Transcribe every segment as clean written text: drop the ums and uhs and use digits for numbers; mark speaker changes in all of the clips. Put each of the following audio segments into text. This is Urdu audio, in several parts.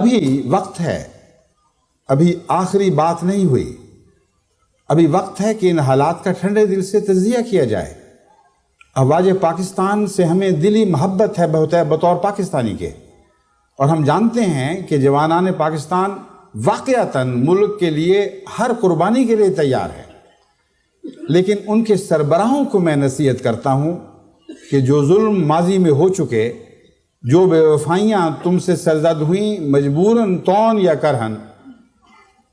Speaker 1: ابھی وقت ہے، ابھی آخری بات نہیں ہوئی، ابھی وقت ہے کہ ان حالات کا ٹھنڈے دل سے تجزیہ کیا جائے۔ افواج پاکستان سے ہمیں دلی محبت ہے بطور پاکستانی کے، اور ہم جانتے ہیں کہ جوانان پاکستان واقعتاً ملک کے لیے ہر قربانی کے لیے تیار ہے، لیکن ان کے سربراہوں کو میں نصیحت کرتا ہوں کہ جو ظلم ماضی میں ہو چکے، جو بے وفائیاں تم سے سرزد ہوئیں مجبوراً طون یا کرہن،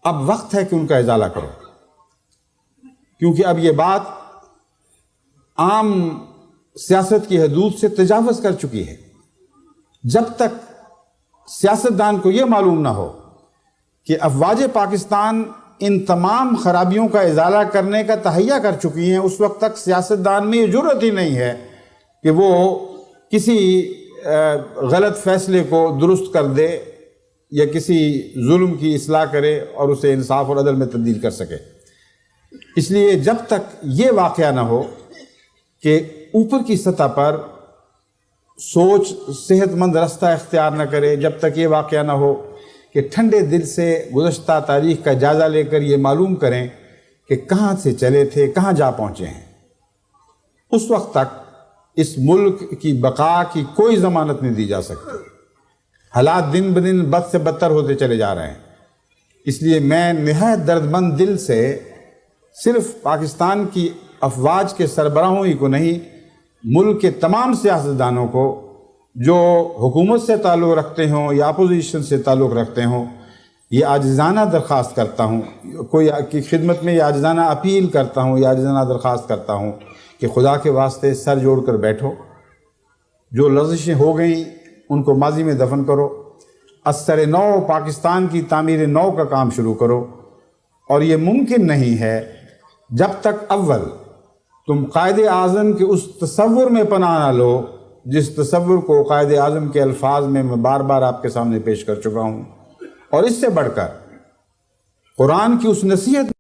Speaker 1: اب وقت ہے کہ ان کا ازالہ کرو، کیونکہ اب یہ بات عام سیاست کی حدود سے تجاوز کر چکی ہے۔ جب تک سیاستدان کو یہ معلوم نہ ہو کہ افواج پاکستان ان تمام خرابیوں کا ازالہ کرنے کا تہیہ کر چکی ہیں، اس وقت تک سیاستدان میں یہ جرأت ہی نہیں ہے کہ وہ کسی غلط فیصلے کو درست کر دے یا کسی ظلم کی اصلاح کرے اور اسے انصاف اور عدل میں تبدیل کر سکے۔ اس لیے جب تک یہ واقعہ نہ ہو کہ اوپر کی سطح پر سوچ صحت مند راستہ اختیار نہ کرے، جب تک یہ واقعہ نہ ہو کہ ٹھنڈے دل سے گزشتہ تاریخ کا جائزہ لے کر یہ معلوم کریں کہ کہاں سے چلے تھے، کہاں جا پہنچے ہیں، اس وقت تک اس ملک کی بقا کی کوئی ضمانت نہیں دی جا سکتی۔ حالات دن بدن بد سے بدتر ہوتے چلے جا رہے ہیں۔ اس لیے میں نہایت درد مند دل سے صرف پاکستان کی افواج کے سربراہوں ہی کو نہیں، ملک کے تمام سیاستدانوں کو جو حکومت سے تعلق رکھتے ہوں یا اپوزیشن سے تعلق رکھتے ہوں، یہ عاجزانہ درخواست کرتا ہوں، کوئی کی خدمت میں یہ عاجزانہ اپیل کرتا ہوں، یہ عاجزانہ درخواست کرتا ہوں کہ خدا کے واسطے سر جوڑ کر بیٹھو، جو لغزشیں ہو گئیں ان کو ماضی میں دفن کرو، از سر نو پاکستان کی تعمیر نو کا کام شروع کرو۔ اور یہ ممکن نہیں ہے جب تک اول تم قائد اعظم کے اس تصور میں پناہ نہ لو جس تصور کو قائد اعظم کے الفاظ میں بار بار آپ کے سامنے پیش کر چکا ہوں، اور اس سے بڑھ کر قرآن کی اس نصیحت